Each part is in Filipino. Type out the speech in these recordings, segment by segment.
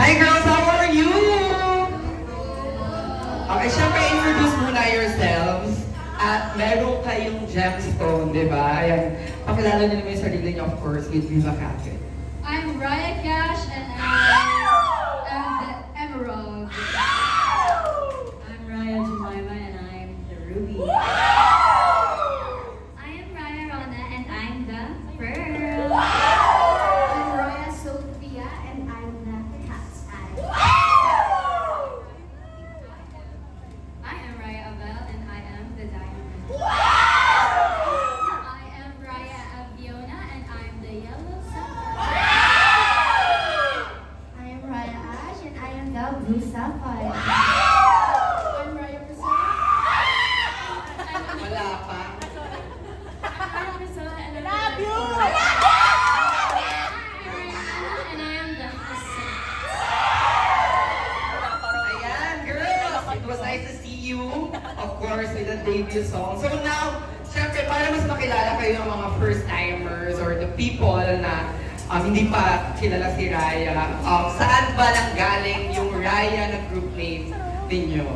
Hi girls, how are you? Okay, syempre introduce muna yourselves. At meron kayong gemstone, di ba? Ayan, pakilala niyo naman yung sarili niyo, of course, with Viva Cafe. I'm Raya Cash and I'm the Emerald. I'm Raya Jemima and I'm the Ruby. I am Raya Rona and I'm the Pearl. I'm Raya Sophia and I'm the Cat's Eye. I am Raya Abel and I am the Diamond. I am Raya Aviona and I'm the Yellow Sapphire. I am Raya Ash and I am the Blue Sapphire. I'm Raya Priscilla. Wala pa. I'm Raya Priscilla and I'm Love you! and I am the Hassan. Ayan, girls, it was nice to see you, of course, with the debut song. So now, syempre, para mas makilala kayo ng mga first-timers or the people na hindi pa kilala si Raya, saan ba nanggaling yung Raya na group name ninyo?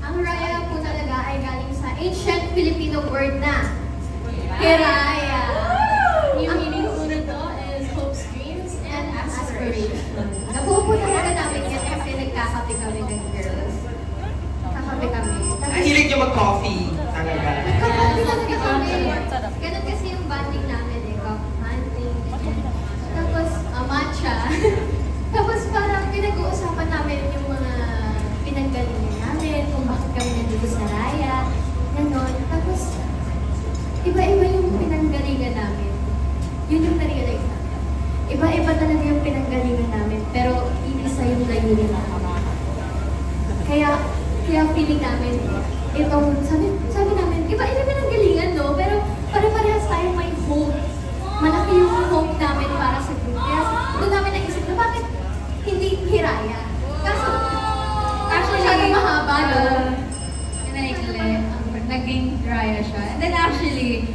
Ang Raya po talaga ay galing sa ancient Filipino word na Hiraya. Yung meaning po nito is hopes, dreams, And and aspiration. aspirations. Nabuo po talaga namin yan kasi nagkakape kami ng girls. Kakape kami. Nahilig nyo mag-coffee talaga. Kakape talaga kami. Ganun kasi yung bonding namin eh. Hunting. Tapos, matcha. Tapos parang pinag-uusapan namin yung mga pinanggalingan namin, kung bakit kami nandito sa Raya. Ganon. Tapos, iba-iba yung pinanggalingan namin. Yun yung na-realize namin. Iba-iba talaga yung pinanggalingan namin, pero iisa yung layunin namin. Kaya feeling namin, itong, sabi namin, iba-iba pinanggalingan, no? Pero pare-parehas tayo may hope. Malaki yung hope namin para sa group. Kaya doon namin naisip na bakit hindi Hiraya. Kaso, masyadong mahaba, no? Naging Raya siya. And then actually,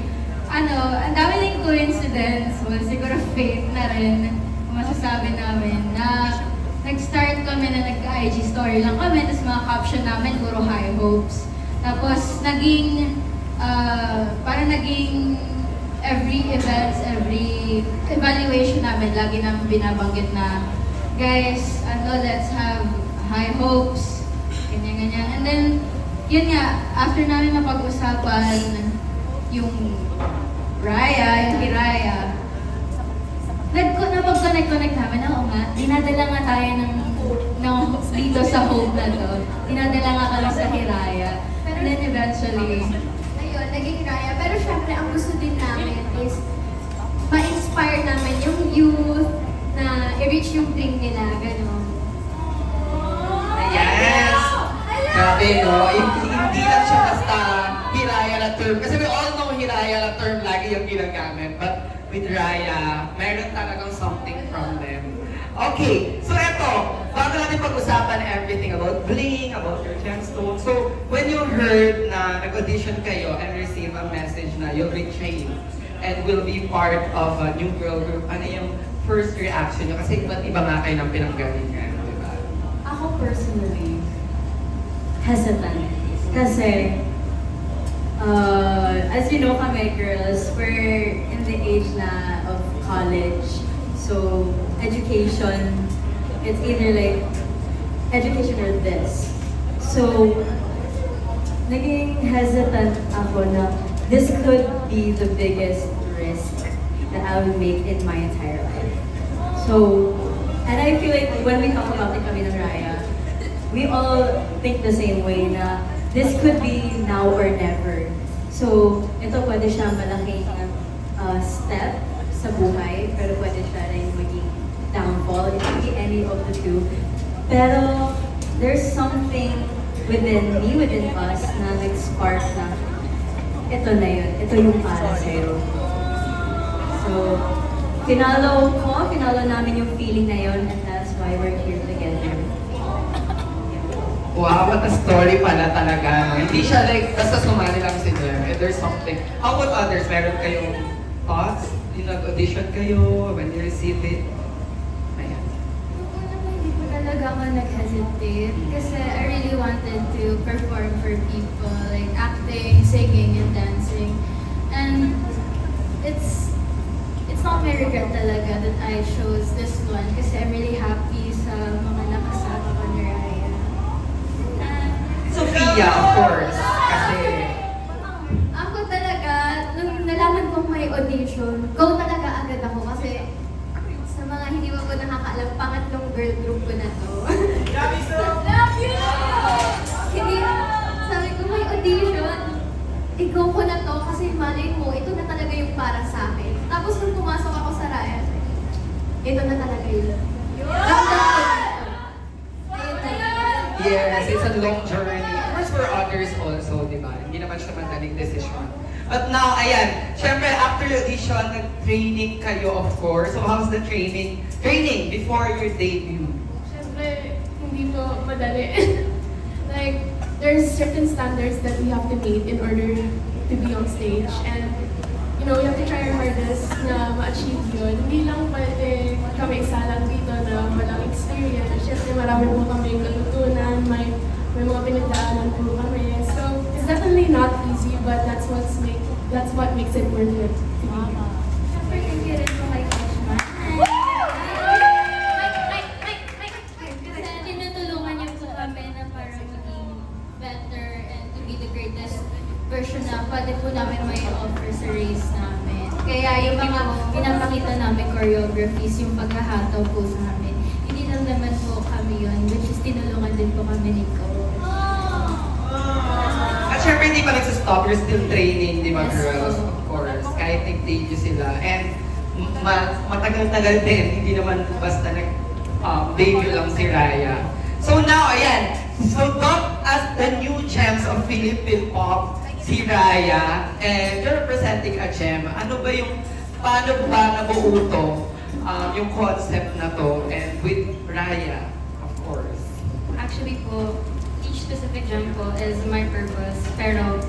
ang dami ng coincidence, well, siguro fate na rin, masasabi namin, na nag-start kami na nag-IG story lang kami, tapos mga caption namin, puro high hopes. Tapos parang naging every events, every evaluation namin, lagi namin binabanggit na, guys, let's have high hopes, ganyan-ganyan. And then, yun nga, after namin mapag-usapan yung Raya, yung Hiraya, napag-connect namin, oo nga, dinadala nga tayo ng dito sa hope na to. Dinadala nga kami sa Hiraya. And then eventually, Ayun, naging Raya. Pero syempre, ang gusto din namin is ma-inspire namin yung youth na i-reach yung dream nila, gano'n. Yes! Grabe, no? Hindi lang siya basta Hiraya na term. Kasi we all know Hiraya na term lagi yung ginagamit. But with Raya, meron talagang something from them. Okay, so eto, bago natin pag-usapan everything about bling, about your gemstone. So, when you heard na nag-audition kayo and receive a message na you'll be trained and will be part of a new girl group, ano yung first reaction nyo? Kasi iba't iba nga kayo ng pinanggalingan, di ba? Ako personally, hesitant. Kasi, as you know kami girls, we're in the age na of college. So, education, it's either like education or this. So, naging hesitant ako na this could be the biggest risk that I would make in my entire life. So, and I feel like when we talk about it kami ng Raya, we all think the same way na this could be now or never. So, ito pwede siya malaking step sa buhay, pero pwede siya rin maging downfall. It could be any of the two. Pero, there's something within me, within us, na nag-spark na ito na yun. Ito yung para sa'yo. So, finalo namin yung feeling na yun, and that's why we're here together. Wow, what a story pala talaga. Hindi siya like, basta sumali lang si Jem. There's something. How about others? Meron kayong thoughts? Nag-audition kayo when you receive it? Ayan. Nung unang Faith kasi I really wanted to perform for people, like acting, singing, and dancing. And it's not my regret talaga that I chose this one kasi I'm really happy sa mga nakasama ko ni Raya. And Sophia, of course. Kasi, Ako talaga, nung nalaman kong may audition, go talaga agad ako kasi sa mga hindi mo po nakakaalam, pangatlong girl group ko na to. Love you! Hindi, sabi ko may audition, ikaw ko na to kasi malay mo, ito na talaga yung para sa akin. Tapos nung pumasok ako sa Raya, ito na talaga yun. Ramdam ko dito. Ayun talaga. yes, it's a long journey. Of course, for others also, di ba? Hindi naman siya madaling decision. But now, ayan, syempre, after the audition, nag-training kayo, of course. So, how's the training? Training before your debut. Siyempre, hindi to madali. Like, there's certain standards that we have to meet in order to be on stage. And, you know, we have to try our hardest na ma-achieve yun. Hindi lang pwede kami isa lang dito na walang experience. Siyempre, marami po kami natutunan, may mga pinagdaanan po kami. So, it's definitely not easy, but that's what makes it worth it. Siyempre, thank you rin po kay Coach Man. kasi tinutulungan niyo po kami na para maging better and to be the greatest version na pwede po namin may offer sa race namin. Kaya yung mga pinapakita namin choreographies, yung paghahataw po sa amin, hindi lang naman po kami yun, which is tinulungan din po kami ni Coach. At syempre, hindi pa nagsistop. You're still training, di ba, Yes, girls? po. Of course. Kahit nag-debut sila. And matagal-tagal din. Hindi naman basta nag-debut lang si Raya. So now, ayan. So top as the new gems of Philippine pop, si Raya. And you're representing a gem. Ano ba yung, paano ba nabuo to? Yung concept na to. And with Raya, of course. Actually po, each specific gem po is my purpose, pero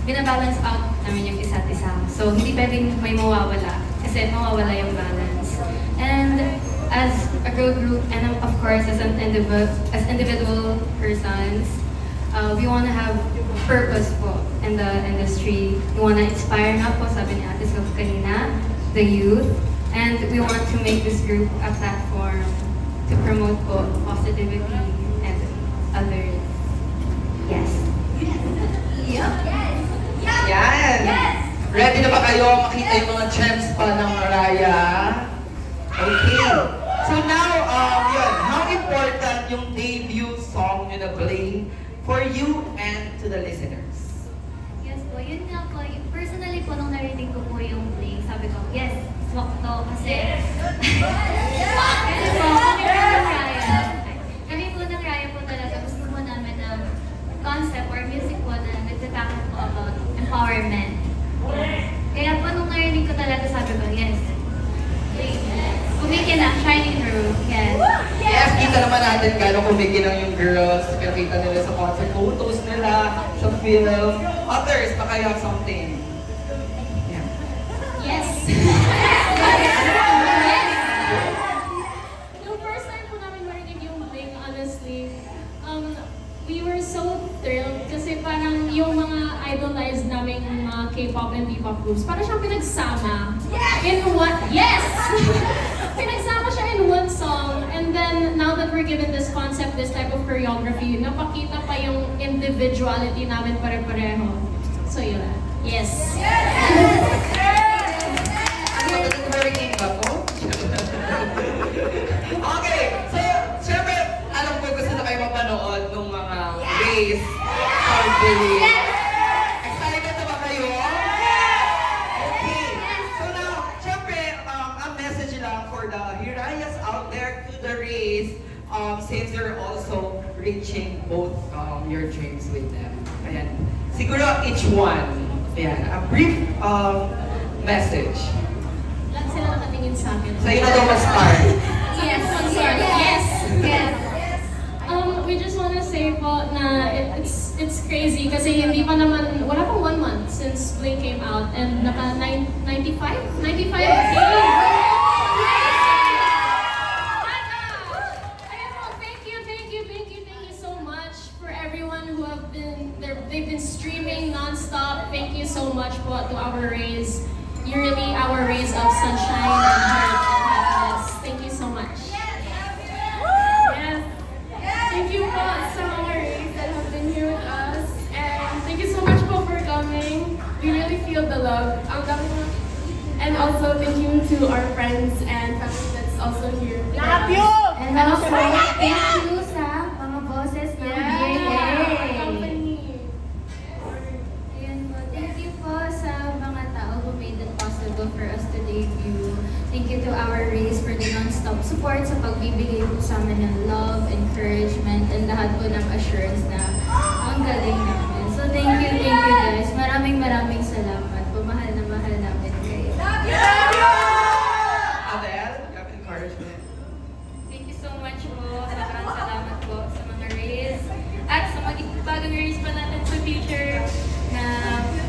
binabalance out namin yung isa't isa. So, hindi pwedeng may mawawala, kasi mawawala yung balance. And as a girl group, and of course, as individual persons, we want to have purpose po in the industry. We want to inspire nga po, sabi ni Ate Sof kanina, the youth. And we want to make this group a platform to promote po positivity and others. Yes. Yan! Ready na ba kayo makita yung mga gems pa ng Raya? Okay. So now, yun, how important yung debut song nyo na play for you and to the listeners? Yes po, yun nga po. Personally po, nung narinig ko po yung play, sabi ko, yes, swak to. Kasi, kasi po, kami po ng Raya po talaga, gusto po namin ng concept or music po na nagtatakot po about empowerment. Kaya po, nung narinig ko talaga, sabi ko, yes, kumikina, shining through, yes. Yes, kita naman natin gano'ng kumikinang yung girls. Pinakita nila sa concert photos nila, sa film. Others, baka you have something. Yeah. Yes! Yung first time po namin marinig yung Bling, honestly, we were so thrilled kasi parang yung mga idolized naming mga K-pop and P-pop groups, parang siyang pinagsama in one, yes! Pinagsama siya in one song, and then now that we're given this concept, this type of choreography, napakita pa yung individuality namin pare-pareho. So yun. Yes! Ano ba ito hurricane ba to? Okay, so, syempre, alam ko gusto na kayo mapanood ng mga race or Billy. Excited na ba kayo? Okay, so now, syempre, ang message lang for the Hirayas out there to the race, since you're also reaching both your dreams with them. Ayan. Siguro each one, ayan, a brief message. Lahat sila nakatingin sa akin. Sa'yo na daw mag-start. Yes! I'm sorry. Yes! Yes. We just want to say po na it's crazy kasi hindi pa naman, wala pang 1 month since Blink came out and naka 95? 95K! Ayun po, thank you po to our rays. You're really our rays of sunshine and heart and happiness. Thank you so much. Yes. Thank you po sa mga rays that have been here with us. And thank you so much po for coming. We really feel the love. And also thank you to our friends and family that's also here. Love you! And also, thank you sa mga bosses ng Yeah! Company. Ayun po. Thank you po sa mga tao who made it possible for us to debut. Thank you to our race for the non-stop support sa pagbibigay po sa amin ng love, encouragement, and lahat po ng assurance na ang galing namin. So thank you guys. Maraming salamat po. Mahal na mahal namin kayo. Adele, you have encouragement. Thank you so much po. Sobrang salamat po sa mga race. At sa magiging bagong race pa natin sa future na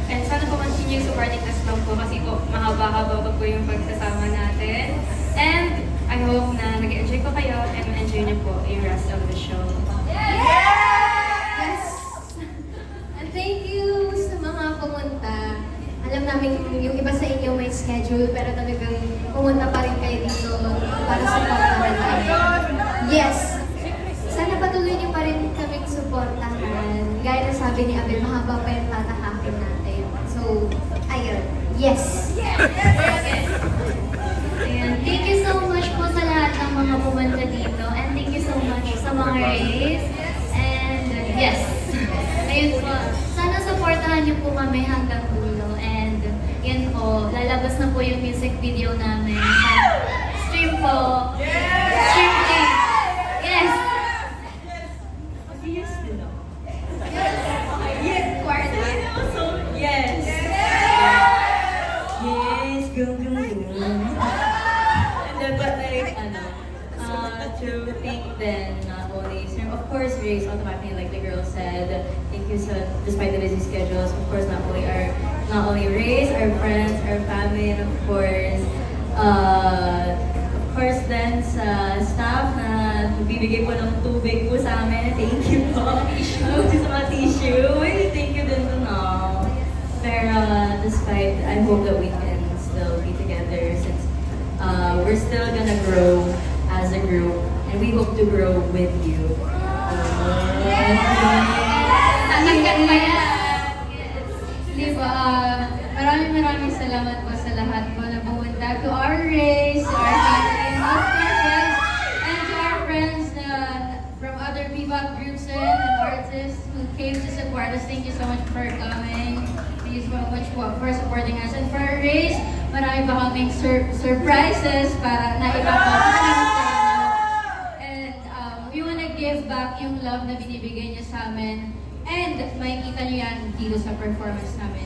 and sana po continue supporting us lang po kasi po mahaba-haba pa po yung pagsasama natin. And I hope na nag-enjoy po kayo and enjoy niyo po yung rest of the show. Yes! And thank you sa mga pumunta. Alam namin yung iba sa inyo may schedule pero talagang pumunta pa rin kayo dito para supportahan kami. Yes! Sana patuloy niyo pa rin kaming supportahan. Gaya na sabi ni Abel, mahaba pa yung tatahakin natin. So, ayun. Yes! Ayan. Thank you so much po sa lahat ng mga pumunta dito. And thank you so much sa mga race. And yes! Ayun po. Sana supportahan niyo po kami hanggang dulo. And yan po, lalabas na po yung music video namin sa stream po. Stream link. Yes! Yes, Yes! Yes, go. And then, but like, to think then, not only, of course, race automatically, like the girl said, thank you so, despite the busy schedules, of course, not only race, our friends, our family, and of course then sa staff na bibigay po ng tubig po sa amin. Thank you po. Tissue. Sa mga tissue. Thank you din po now. Pero despite, I hope that we can still be together since we're still gonna grow as a group and we hope to grow with you. Tatanggan pa yan. Diba? Maraming salamat po sa lahat po na pumunta to our race, to our family, and to our friends from other Bebop groups and artists who came to support us. Thank you so much for coming. Thank you so much for supporting us. And for our race, marami pa kaming surprises para naipapakita sa inyo. And we wanna give back yung love na binibigay niya sa amin. And makikita niyo yan dito sa performance namin.